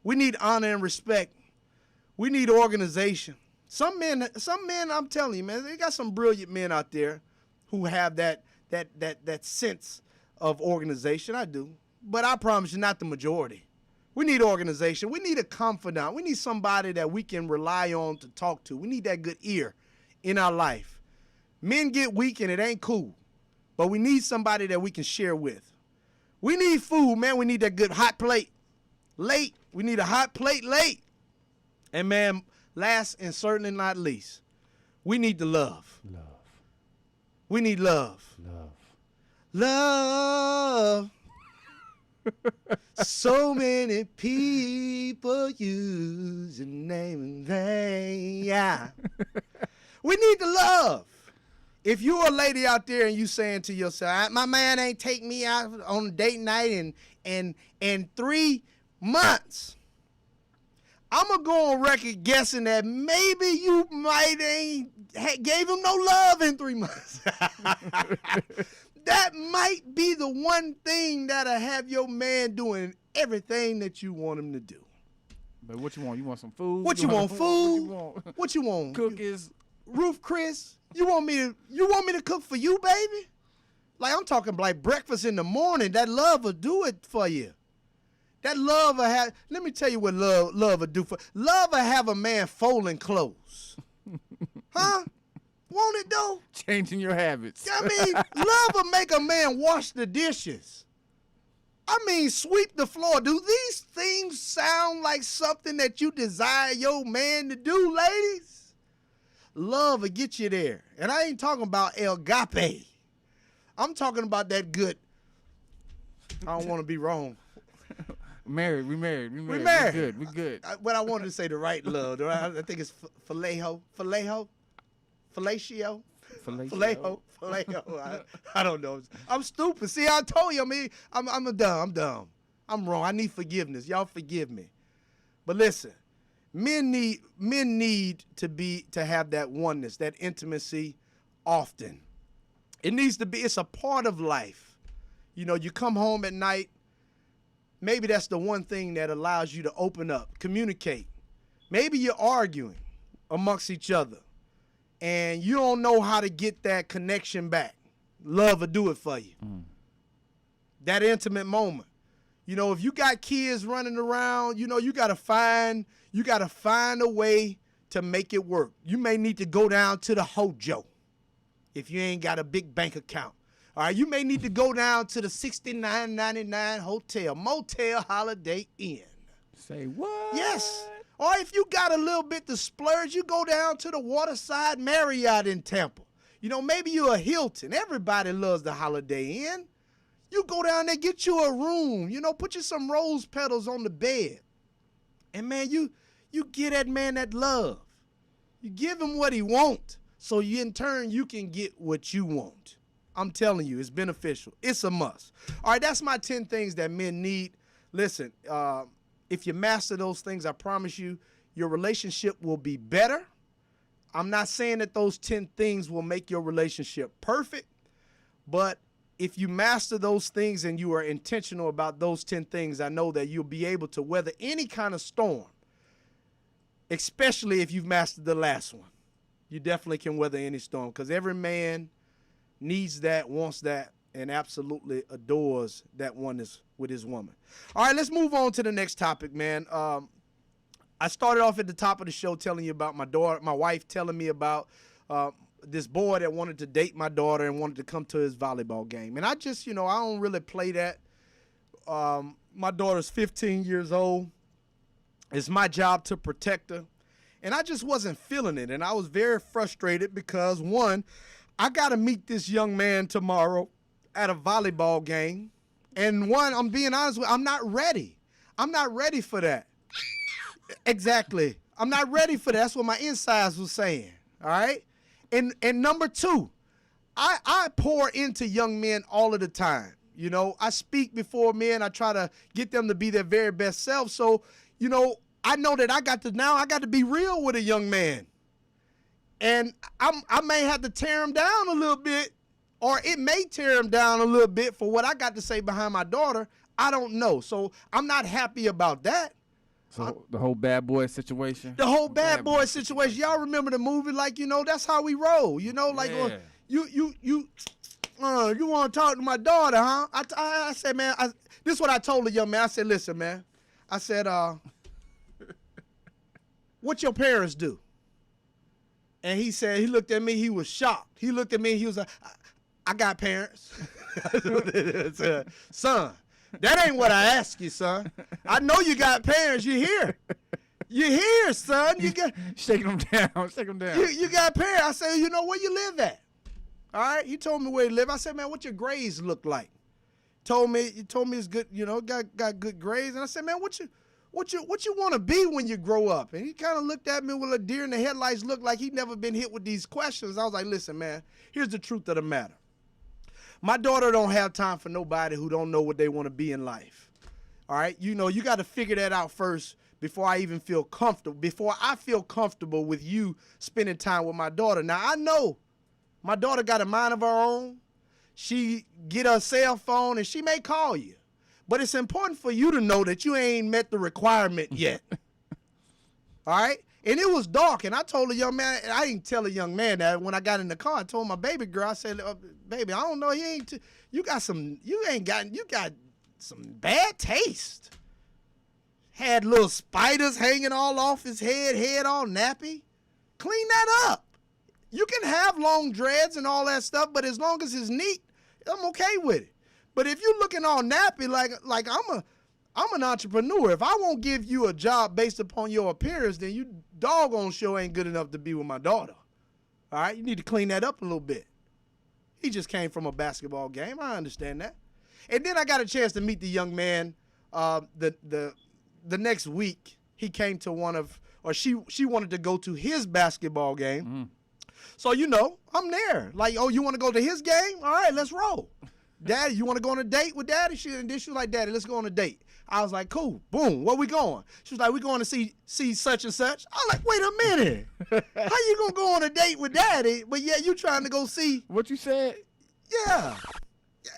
We need honor and respect. We need organization. Some men, I'm telling you, man, they got some brilliant men out there who have that sense of organization. I do. But I promise you, not the majority. We need organization. We need a confidant. We need somebody that we can rely on to talk to. We need that good ear in our life. Men get weak and it ain't cool, but we need somebody that we can share with. We need food, man. We need that good hot plate late. We need a hot plate late. And, man, last and certainly not least, we need the love. We need love. Love. So many people use your name in vain. Yeah. We need the love. If you're a lady out there and you saying to yourself, my man ain't take me out on a date night in 3 months, I'm going to go on record guessing that maybe you might ain't gave him no love in 3 months. That might be the one thing that'll have your man doing everything that you want him to do. But what you want? You want some food? What you want? Food? What you want? Cookies? Roof Chris? You want me to cook for you, baby? Like, I'm talking like breakfast in the morning. That love will do it for you. That love will have, let me tell you what love will do for, love will have a man folding clothes. Huh? Won't it though? Changing your habits. I mean, love will make a man wash the dishes. I mean, sweep the floor. Do these things sound like something that you desire your man to do, ladies? Love will get you there. And I ain't talking about El Gape. I'm talking about that good, I don't want to be wrong. We married. We good. What I wanted to say, the right love. I think it's Fallatio. I don't know. I'm stupid. See, I told you. I mean, I'm dumb. I'm wrong. I need forgiveness. Y'all forgive me. But listen, men need to have that oneness, that intimacy often. It needs to be. It's a part of life. You know, you come home at night. Maybe that's the one thing that allows you to open up, communicate. Maybe you're arguing amongst each other. And you don't know how to get that connection back. Love will do it for you. That intimate moment. You know, if you got kids running around, you know, you gotta find a way to make it work. You may need to go down to the Hojo if you ain't got a big bank account. All right, you may need to go down to the $69.99 hotel, motel, Holiday Inn. Say what? Yes. Or if you got a little bit to splurge, you go down to the Waterside Marriott in Tampa. You know, maybe you're a Hilton. Everybody loves the Holiday Inn. You go down there, get you a room. You know, put you some rose petals on the bed. And, man, you give that man that love. You give him what he wants, so in turn you can get what you want. I'm telling you, it's beneficial. It's a must. All right, that's my 10 things that men need. Listen, if you master those things, I promise you, your relationship will be better. I'm not saying that those 10 things will make your relationship perfect, but if you master those things and you are intentional about those 10 things, I know that you'll be able to weather any kind of storm, especially if you've mastered the last one. You definitely can weather any storm because every man needs that, wants that, and absolutely adores that oneness with his woman. All right, let's move on to the next topic, man. I started off at the top of the show telling you about my wife telling me about this boy that wanted to date my daughter and wanted to come to his volleyball game. And I just, I don't really play that. My daughter's 15 years old. It's my job to protect her. And I just wasn't feeling it. And I was very frustrated because, one, I got to meet this young man tomorrow at a volleyball game. And one, I'm being honest with you, I'm not ready. I'm not ready for that. Exactly. I'm not ready for that. That's what my insides was saying. All right? And number two, I pour into young men all of the time. I speak before men. I try to get them to be their very best self. So, I know that I got to be real with a young man. And I may have to tear him down a little bit, or it may tear him down a little bit for what I got to say behind my daughter. I don't know. So I'm not happy about that. So the whole bad boy situation? The whole bad boy situation. Y'all remember the movie? Like, that's how we roll. Like, yeah. You want to talk to my daughter, huh? I said, man, this is what I told the young man. I said, listen, man. I said, what your parents do? And he said, he looked at me, he was shocked. He looked at me, he was like, I got parents. Son, that ain't what I asked you, son. I know you got parents. You here. You here, son. You got shaking them down. Shake them down. You got parents. I said, where you live at? All right. He told me where he live. I said, man, what your grades look like? He told me it's good, got good grades. And I said, man, what you want to be when you grow up? And he kind of looked at me with a deer in the headlights look like he'd never been hit with these questions. I was like, listen, man, here's the truth of the matter. My daughter don't have time for nobody who don't know what they want to be in life. All right? You got to figure that out first before I even feel comfortable, before I feel comfortable with you spending time with my daughter. Now, I know my daughter got a mind of her own. She get her cell phone and she may call you. But it's important for you to know that you ain't met the requirement yet. All right? And it was dark, and I told the young man, I didn't tell the young man that when I got in the car. I told my baby girl, I said, baby, I don't know, you got some bad taste. Had little spiders hanging all off his head all nappy. Clean that up. You can have long dreads and all that stuff, but as long as it's neat, I'm okay with it. But if you're looking all nappy like I'm an entrepreneur, if I won't give you a job based upon your appearance, then you doggone sure ain't good enough to be with my daughter. All right? You need to clean that up a little bit. He just came from a basketball game. I understand that. And then I got a chance to meet the young man the next week. He came to she wanted to go to his basketball game. Mm. So, I'm there. Like, oh, you want to go to his game? All right, let's roll. Daddy, you want to go on a date with Daddy? And then she was like, Daddy, let's go on a date. I was like, cool. Boom. Where we going? She was like, we going to see such and such. I was like, wait a minute. How you going to go on a date with Daddy, but yeah, you trying to go see? What you said? Yeah.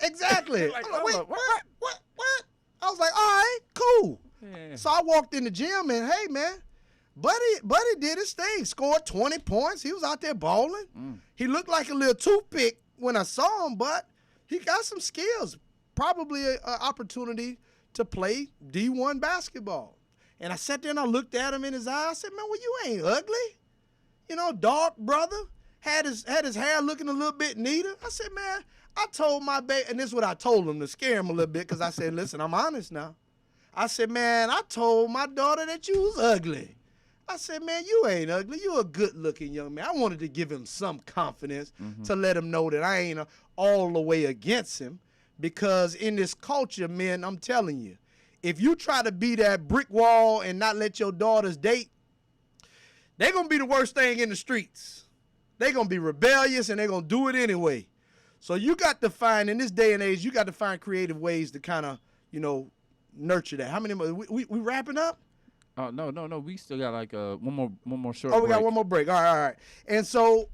Exactly. Like, I'm like, wait, what? I was like, all right, cool. Yeah. So I walked in the gym and, hey, man, Buddy did his thing. Scored 20 points. He was out there balling. Mm. He looked like a little toothpick when I saw him, but he got some skills. Probably an opportunity to play D1 basketball. And I sat there and I looked at him in his eyes. I said, man, well, you ain't ugly. Dark brother. Had his hair looking a little bit neater. I said, man, I told my baby, and this is what I told him to scare him a little bit, because I said, listen, I'm honest now. I said, man, I told my daughter that you was ugly. I said, man, you ain't ugly. You a good-looking young man. I wanted to give him some confidence to let him know that I ain't all the way against him, because in this culture, man, I'm telling you, if you try to be that brick wall and not let your daughters date, they're going to be the worst thing in the streets. They're going to be rebellious, and they're going to do it anyway. So you got to find, in this day and age, you got to find creative ways to kind of, nurture that. How many more? We wrapping up? No. We still got like one more short. Oh, we got one more break. All right. And so,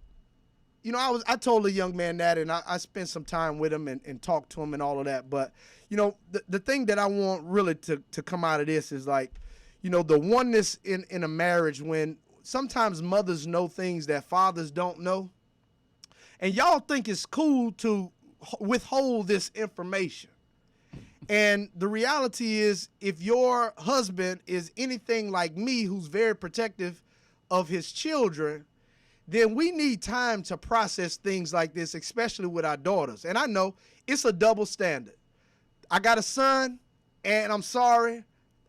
I told the young man that, and I spent some time with him and talked to him and all of that. But, the thing that I want really to come out of this is like, the oneness in a marriage, when sometimes mothers know things that fathers don't know. And y'all think it's cool to withhold this information. And the reality is, if your husband is anything like me, who's very protective of his children, then we need time to process things like this, especially with our daughters. And I know it's a double standard. I got a son, and I'm sorry,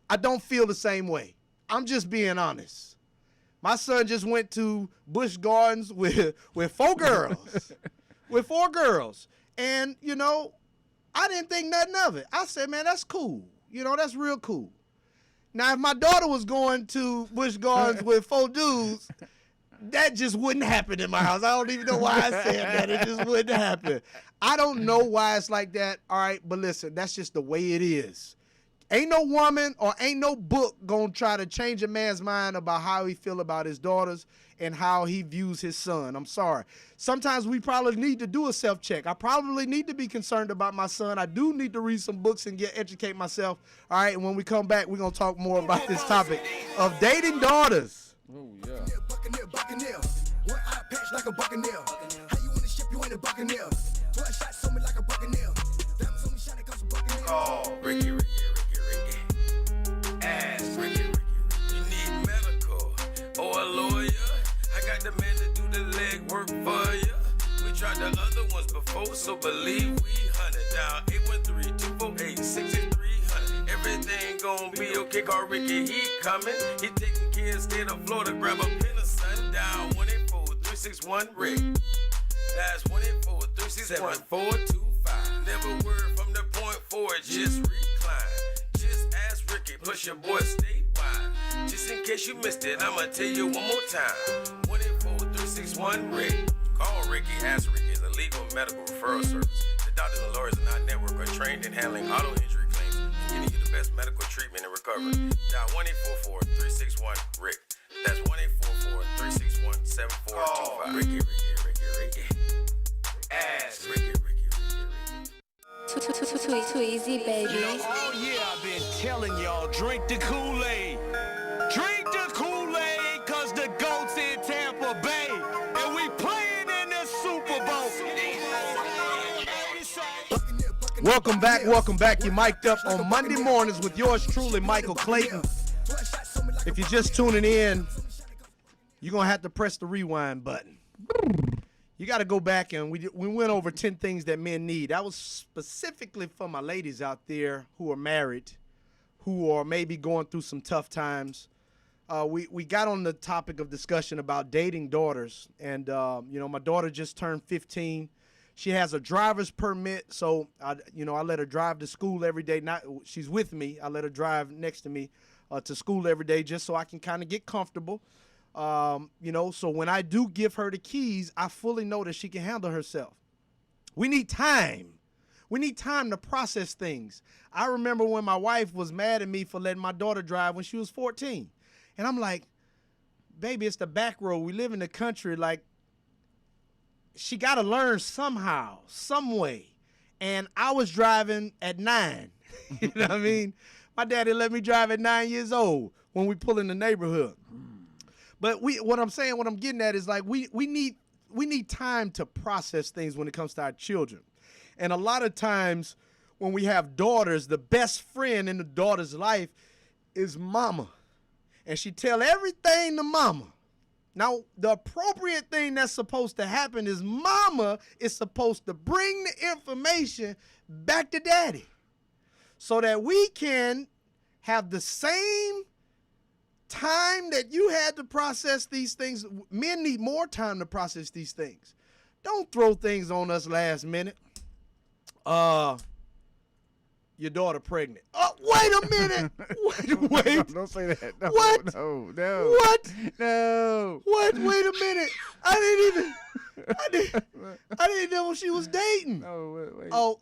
I don't feel the same way. I'm just being honest. My son just went to Busch Gardens with 4 girls, with 4 girls. And, you know, I didn't think nothing of it. I said, man, that's cool. You know, that's real cool. Now, if my daughter was going to Busch Gardens with 4 dudes, that just wouldn't happen in my house. I don't even know why I said that. It just wouldn't happen. I don't know why it's like that. All right, but listen, that's just the way it is. Ain't no woman or ain't no book gonna try to change a man's mind about how he feel about his daughters and how he views his son. I'm sorry. Sometimes we probably need to do a self-check. I probably need to be concerned about my son. I do need to read some books and educate myself. All right, and when we come back, we're gonna talk more about this topic of dating daughters. Oh, yeah. Buccaneer. One eye patch like a buccaneer. How you wanna ship, you ain't a buccaneer. 12 shots on me like a buccaneer. Diamonds on me shining cause a buccaneer. Oh, Ricky. Ask Ricky. You need medical or a lawyer. I got the man to do the leg work for you. We tried the other ones before, so believe we hunted down 813-248-6300. Everything gon' be okay, call Ricky, he coming. He taking care of state of Florida, grab a pen of sundown. 184-361-RICK. That's 184-361-7425. Never word from the point forward, just recline. Just ask Ricky, plus your boy statewide. Just in case you missed it, I'ma tell you one more time. 184-361-RICK. Call Ricky, ask Ricky, is a legal medical referral service. The doctors and lawyers in our network are trained in handling auto injury claims and getting you the best medical treatment and recovery. Dial 1-844-361-RICK. That's 1-844-361-7425. Ricky. Ask Ricky. Too easy, baby. Oh yeah, I've been telling y'all, drink the Kool-Aid. Drink the Kool-Aid, cause the GOAT's in Tampa Bay. And we playing in the Super Bowl. Welcome back. You mic'd up on Monday mornings with yours truly, Michael Clayton. If you're just tuning in, you're going to have to press the rewind button. You got to go back, and we went over 10 things that men need. That was specifically for my ladies out there who are married, who are maybe going through some tough times. We got on the topic of discussion about dating daughters, and my daughter just turned 15. She has a driver's permit, so I let her drive to school every day. She's with me. I let her drive next to me to school every day just so I can kind of get comfortable. So when I do give her the keys, I fully know that she can handle herself. We need time. We need time to process things. I remember when my wife was mad at me for letting my daughter drive when she was 14. And I'm like, baby, it's the back road. We live in the country. Like, she got to learn somehow, some way. And I was driving at 9. You know what I mean? My daddy let me drive at 9 years old when we pull in the neighborhood. But what I'm getting at is like we need time to process things when it comes to our children. And a lot of times when we have daughters, the best friend in the daughter's life is mama. And she tell everything to mama. Now, the appropriate thing that's supposed to happen is mama is supposed to bring the information back to daddy so that we can have the same time that you had to process these things. Men need more time to process these things. Don't throw things on us last minute. Your daughter pregnant. Oh, wait a minute. Wait. Don't say that. No, what? No. What? No. What? Wait a minute. I didn't know she was dating. No, wait. Oh,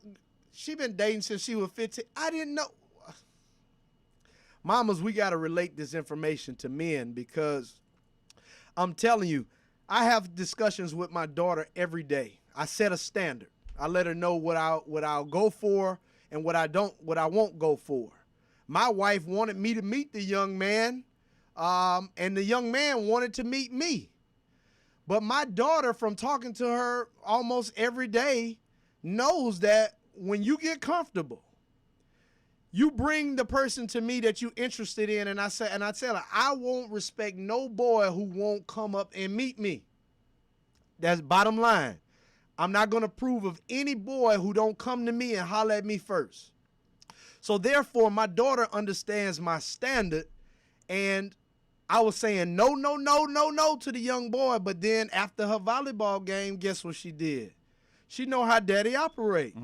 she been dating since she was 15. I didn't know. Mamas, we got to relate this information to men because I'm telling you, I have discussions with my daughter every day. I set a standard. I let her know what I'll go for and what I won't go for. My wife wanted me to meet the young man, and the young man wanted to meet me. But my daughter, from talking to her almost every day, knows that when you get comfortable, you bring the person to me that you're interested in, and I tell her, I won't respect no boy who won't come up and meet me. That's bottom line. I'm not going to approve of any boy who don't come to me and holler at me first. So therefore, my daughter understands my standard, and I was saying no to the young boy, but then after her volleyball game, guess what she did? She know how daddy operate.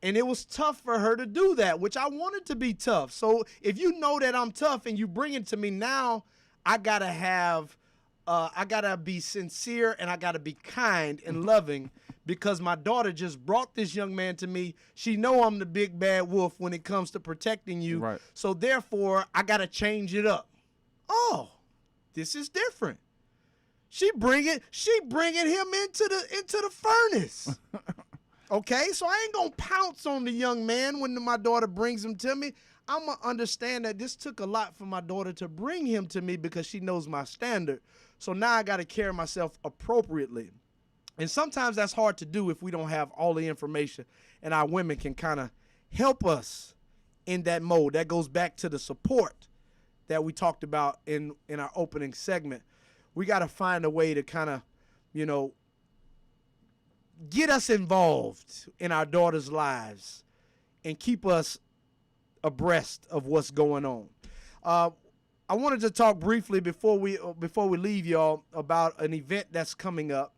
And it was tough for her to do that, which I wanted to be tough. So if you know that I'm tough and you bring it to me now, I got to be sincere and I got to be kind and loving because my daughter just brought this young man to me. She know I'm the big bad wolf when it comes to protecting you. Right. So therefore, I got to change it up. Oh, this is different. She bringing him into the furnace. Okay, so I ain't gonna pounce on the young man when my daughter brings him to me. I'm gonna understand that this took a lot for my daughter to bring him to me because she knows my standard. So now I gotta carry myself appropriately. And sometimes that's hard to do if we don't have all the information, and our women can kind of help us in that mode. That goes back to the support that we talked about in our opening segment. We gotta find a way to kind of, get us involved in our daughters' lives and keep us abreast of what's going on. I wanted to talk briefly before we leave y'all about an event that's coming up.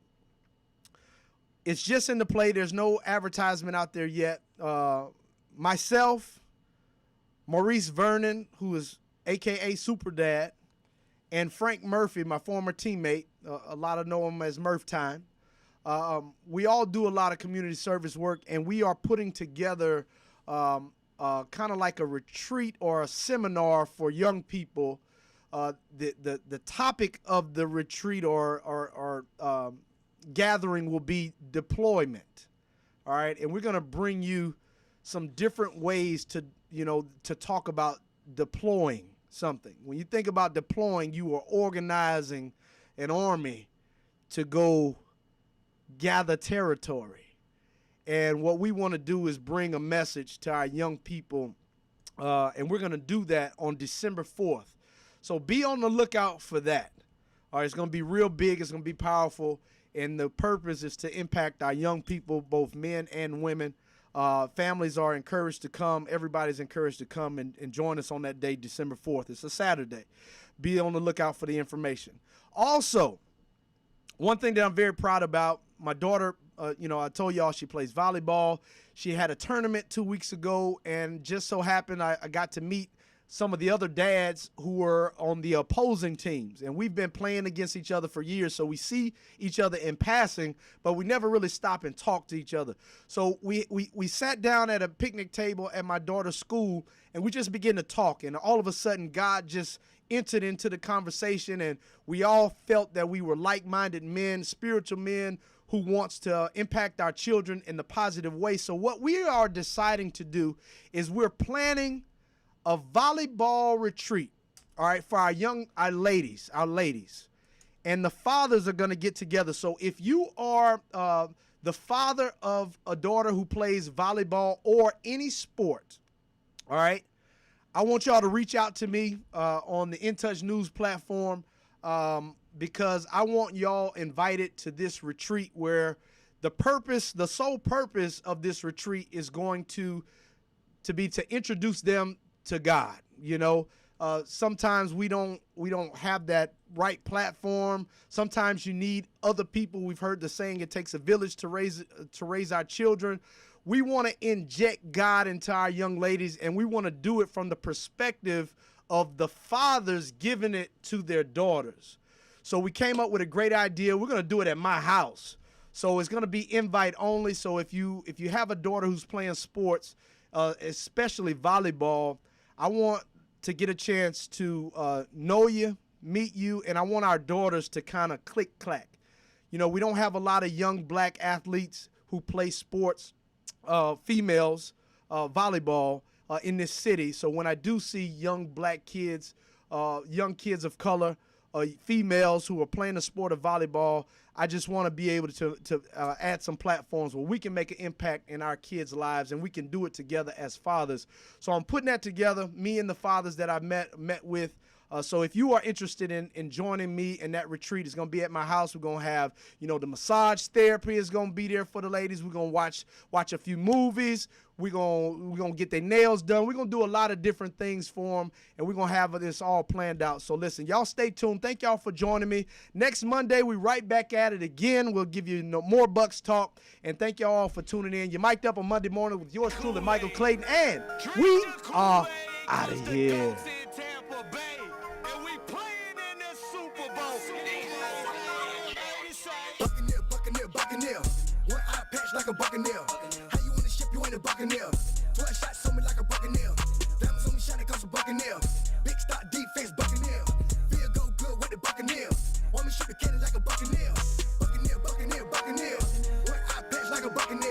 It's just in the play. There's no advertisement out there yet. Myself, Maurice Vernon, who is AKA Super Dad, and Frank Murphy, my former teammate, a lot of know him as Murph Time. We all do a lot of community service work, and we are putting together kind of like a retreat or a seminar for young people. The topic of the retreat or gathering will be deployment. All right, and we're going to bring you some different ways to talk about deploying something. When you think about deploying, you are organizing an army to go gather territory. And what we want to do is bring a message to our young people, and we're going to do that on December 4th. So be on the lookout for that. All right, it's going to be real big. It's going to be powerful, and the purpose is to impact our young people, both men and women. Families are encouraged to come. Everybody's encouraged to come and join us on that day, December 4th. It's a Saturday. Be on the lookout for the information. Also, one thing that I'm very proud about, my daughter, I told y'all she plays volleyball. She had a tournament 2 weeks ago, and just so happened I got to meet some of the other dads who were on the opposing teams. And we've been playing against each other for years, so we see each other in passing, but we never really stop and talk to each other. So we sat down at a picnic table at my daughter's school, and we just began to talk. And all of a sudden, God just entered into the conversation, and we all felt that we were like-minded men, spiritual men, who wants to impact our children in the positive way. So what we are deciding to do is we're planning a volleyball retreat, all right, for our ladies. And the fathers are going to get together. So if you are the father of a daughter who plays volleyball or any sport, all right, I want y'all to reach out to me on the In Touch News platform because I want y'all invited to this retreat where the sole purpose of this retreat is going to be to introduce them to God. Sometimes we don't have that right platform. Sometimes you need other people. We've heard the saying, it takes a village to raise our children. We want to inject God into our young ladies, and we want to do it from the perspective of the fathers giving it to their daughters. So we came up with a great idea. We're going to do it at my house. So it's going to be invite only. So if you have a daughter who's playing sports, especially volleyball, I want to get a chance to know you, meet you, and I want our daughters to kind of click-clack. We don't have a lot of young black athletes who play sports, females, volleyball in this city. So when I do see young black kids, young kids of color, females who are playing the sport of volleyball. I just want to be able to add some platforms where we can make an impact in our kids' lives, and we can do it together as fathers. So I'm putting that together, me and the fathers that I met with. So if you are interested in joining me in that retreat, it's going to be at my house. We're going to have, the massage therapy is going to be there for the ladies. We're going to watch a few movies. We're going to get their nails done. We're going to do a lot of different things for them, and we're going to have this all planned out. So listen, y'all stay tuned. Thank y'all for joining me. Next Monday, we right back at it again. We'll give you more Bucks talk, and thank y'all all for tuning in. You're mic'd up on Monday morning with yours truly, Michael Clayton, and we are out of here. Buccaneer, one eye patch like a buccaneer. How you on the ship, you ain't a buccaneer.